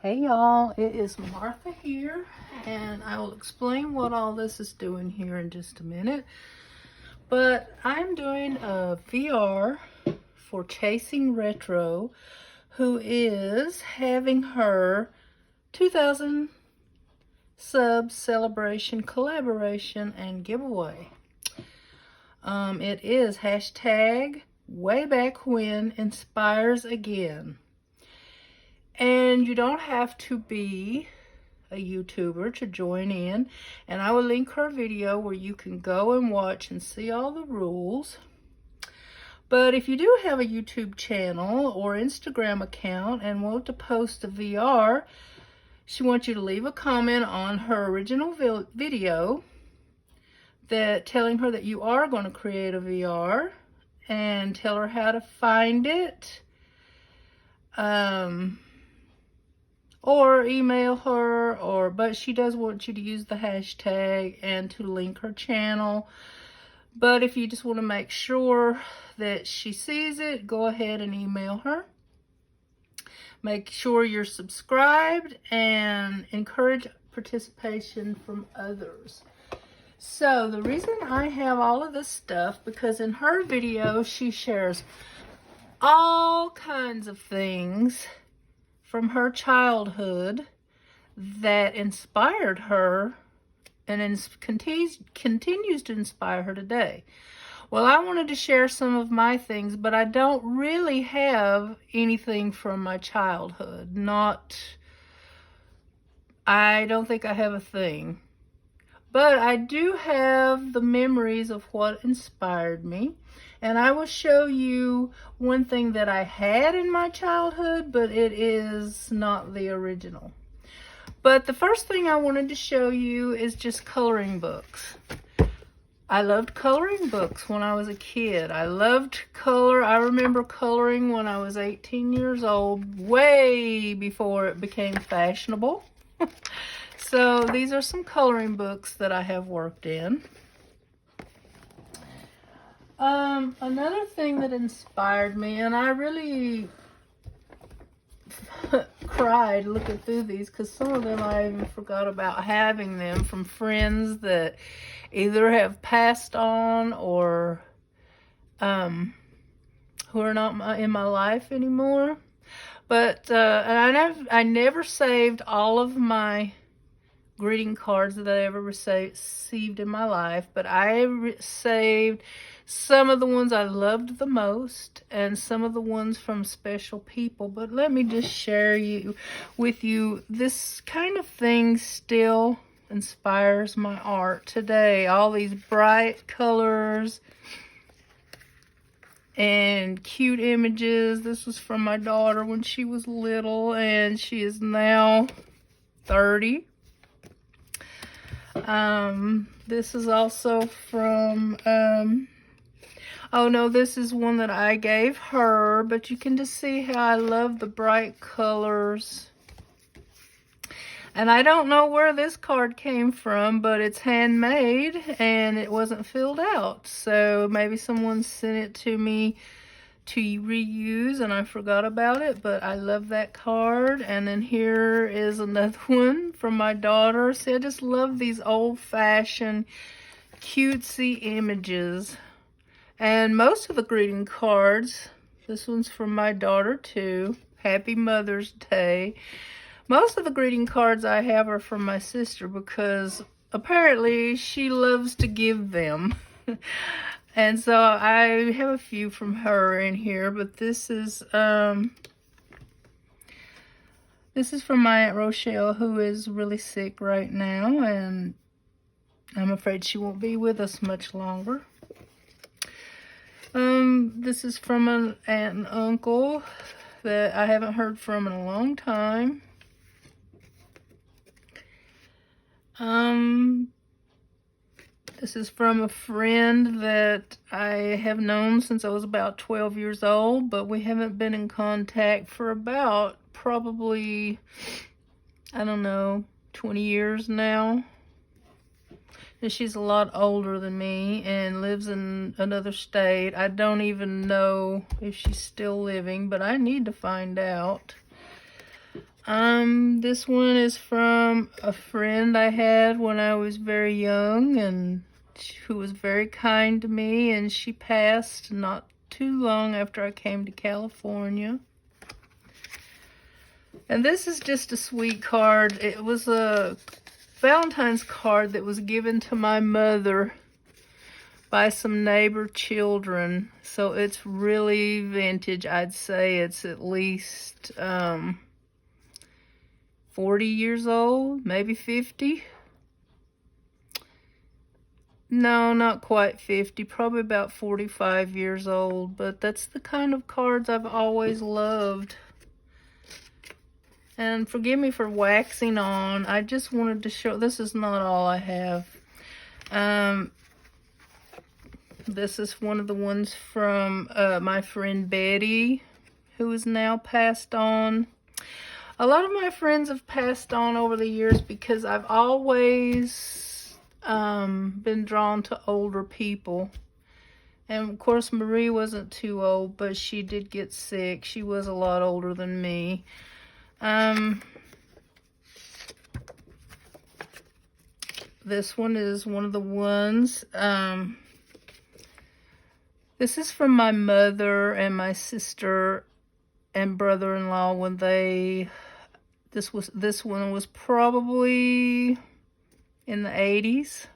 Hey y'all, it is Martha here, and I will explain what all this is doing here in just a minute. But I'm doing a VR for Chasing Retro, who is having her 2000 sub celebration, collaboration, and giveaway. It is hashtag way back when inspires again. And you don't have to be a YouTuber to join in. And I will link her video where you can go and watch and see all the rules. But if you do have a YouTube channel or Instagram account and want to post a VR, she wants you to leave a comment on her original video that telling her that you are going to create a VR, and tell her how to find it. Or email her, but she does want you to use the hashtag and to link her channel. But if you just want to make sure that she sees it, go ahead and email her. Make sure you're subscribed and encourage participation from others. So the reason I have all of this stuff, because in her video she shares all kinds of things from her childhood that inspired her and continues to inspire her today. Well, I wanted to share some of my things, but I don't really have anything from my childhood. I don't think I have a thing. But I do have the memories of what inspired me. And I will show you one thing that I had in my childhood, but it is not the original. But the first thing I wanted to show you is just coloring books. I loved coloring books when I was a kid. I loved color. I remember coloring when I was 18 years old, way before it became fashionable. So these are some coloring books that I have worked in. Another thing that inspired me, and I really cried looking through these, because some of them I even forgot about having them, from friends that either have passed on or who are not in my life anymore. But I never saved all of my greeting cards that I ever received in my life, but I saved some of the ones I loved the most and some of the ones from special people. But let me just share with you, this kind of thing still inspires my art today. All these bright colors and cute images. This was from my daughter when she was little, and she is now 30. This is also from, oh no, this is one that I gave her, but you can just see how I love the bright colors. And I don't know where this card came from, but it's handmade and it wasn't filled out. So maybe someone sent it to me to reuse and I forgot about it, but I love that card. And then here is another one from my daughter. See, I just love these old-fashioned cutesy images. And most of the greeting cards, this one's from my daughter too. Happy Mother's Day. Most of the greeting cards I have are from my sister, because apparently she loves to give them. And so I have a few from her in here, but this is from my Aunt Rochelle, who is really sick right now, and I'm afraid she won't be with us much longer. This is from an aunt and uncle that I haven't heard from in a long time. This is from a friend that I have known since I was about 12 years old, but we haven't been in contact for about probably, I don't know, 20 years now. And she's a lot older than me and lives in another state. I don't even know if she's still living, but I need to find out. This one is from a friend I had when I was very young, and who was very kind to me, and she passed not too long after I came to California. And this is just a sweet card. It was a Valentine's card that was given to my mother by some neighbor children. So it's really vintage. I'd say it's at least 40 years old, maybe 50. No, not quite 50, probably about 45 years old, but that's the kind of cards I've always loved. And forgive me for waxing on. I just wanted to show, this is not all I have. This is one of the ones from my friend Betty, who is now passed on. A lot of my friends have passed on over the years because I've always been drawn to older people. And of course Marie wasn't too old, but she did get sick. She was a lot older than me. This one is one of the ones. This is from my mother and my sister and brother-in-law when they, this one was probably in the 80s.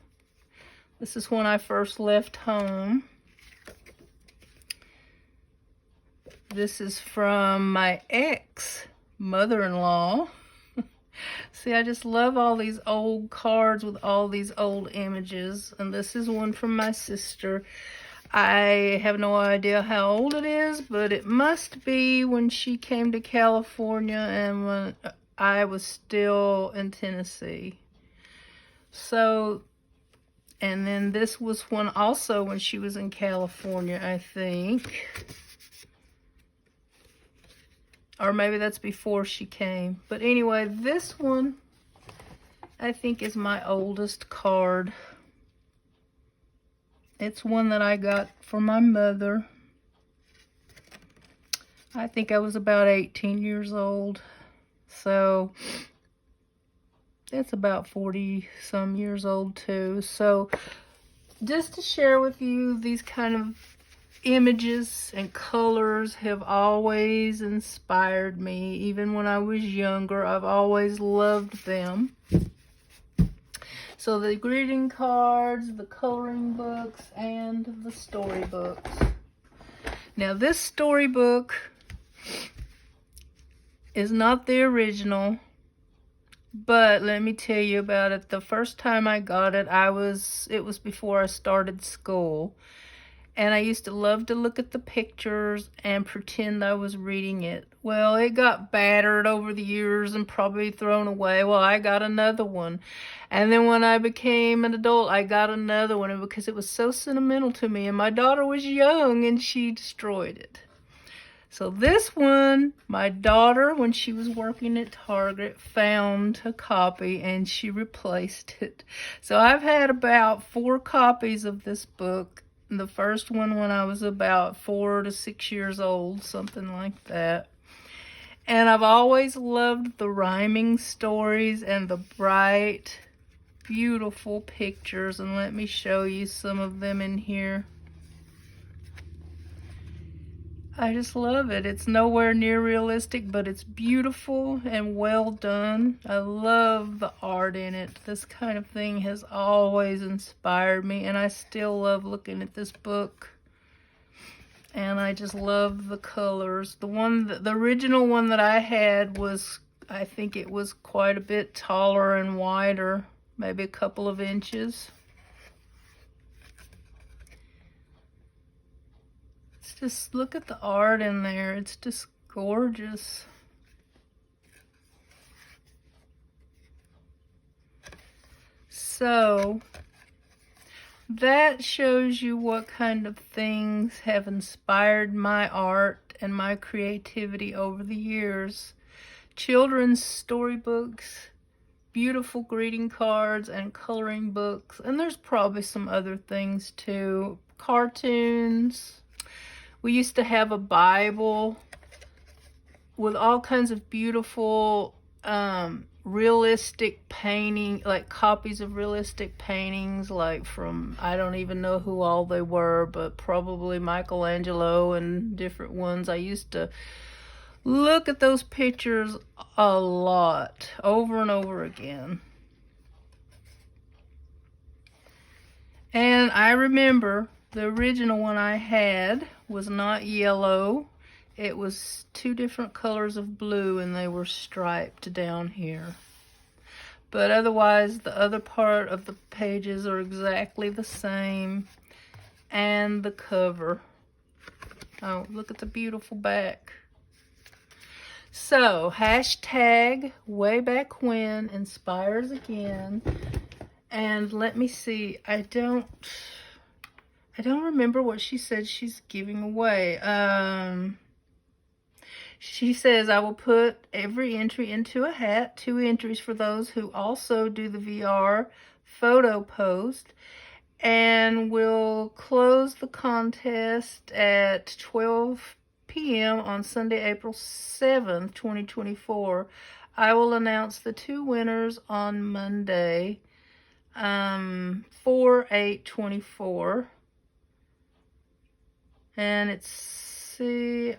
This is when I first left home. This is from my ex-mother-in-law. See, I just love all these old cards with all these old images. And this is one from my sister. I have no idea how old it is, but it must be when she came to California and when I was still in Tennessee. So, and then this was one also when she was in California, I think. Or maybe that's before she came. But anyway, this one I think is my oldest card. It's one that I got for my mother. I think I was about 18 years old. So it's about 40 some years old too. So just to share with you, these kind of images and colors have always inspired me. Even when I was younger, I've always loved them. So the greeting cards, the coloring books, and the storybooks. Now this storybook is not the original, but let me tell you about it. The first time I got it, it was before I started school. And I used to love to look at the pictures and pretend I was reading it. Well, it got battered over the years and probably thrown away. Well, I got another one. And then when I became an adult, I got another one because it was so sentimental to me. And my daughter was young and she destroyed it. So this one, my daughter, when she was working at Target, found a copy and she replaced it. So I've had about 4 copies of this book. The first one when I was about 4 to 6 years old, something like that. And I've always loved the rhyming stories and the bright, beautiful pictures. And let me show you some of them in here. I just love it. It's nowhere near realistic, but it's beautiful and well done. I love the art in it. This kind of thing has always inspired me, and I still love looking at this book. And I just love the colors. The original one that I had was, I think it was quite a bit taller and wider, maybe a couple of inches. Just look at the art in there. It's just gorgeous. So that shows you what kind of things have inspired my art and my creativity over the years. Children's storybooks, beautiful greeting cards, and coloring books. And there's probably some other things too. Cartoons. We used to have a Bible with all kinds of beautiful realistic painting, like copies of realistic paintings, like from, I don't even know who all they were, but probably Michelangelo and different ones. I used to look at those pictures a lot, over and over again. And I remember the original one I had was not yellow. It was two different colors of blue, and they were striped down here. But otherwise, the other part of the pages are exactly the same. And the cover. Oh, look at the beautiful back. So, hashtag way back when inspires again. And let me see. I don't remember what she said she's giving away. She says, I will put every entry into a hat, 2 entries for those who also do the VR photo post, and we'll close the contest at 12 p.m. on Sunday, April 7th, 2024. I will announce the 2 winners on Monday, 4/8/24. And see,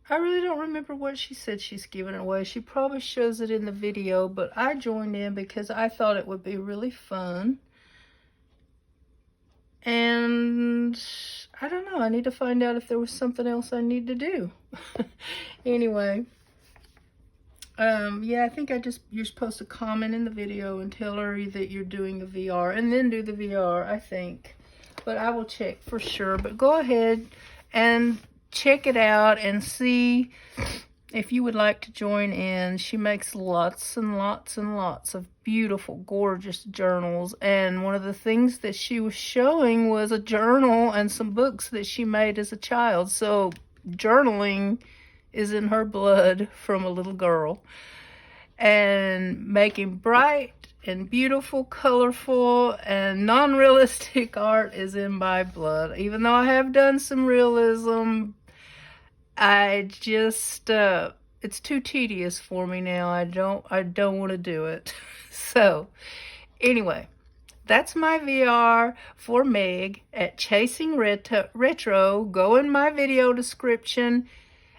I really don't remember what she said she's giving away. She probably shows it in the video, but I joined in because I thought it would be really fun. And I don't know. I need to find out if there was something else I need to do. Anyway. Yeah, I think you're supposed to comment in the video and tell her that you're doing the VR, and then do the VR, I think. But I will check for sure. But go ahead and check it out and see if you would like to join in. She makes lots and lots and lots of beautiful, gorgeous journals. And one of the things that she was showing was a journal and some books that she made as a child. So journaling is in her blood from a little girl. And making bright and beautiful, colorful, and non-realistic art is in my blood. Even though I have done some realism, I just, it's too tedious for me now. I don't want to do it. So, anyway, that's my VR for Meg at Chasing Retro. Go in my video description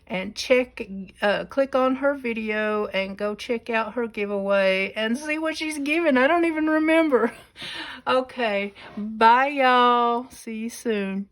and click on her video and go check out her giveaway and see what she's giving. I don't even remember. Okay, bye y'all. See you soon.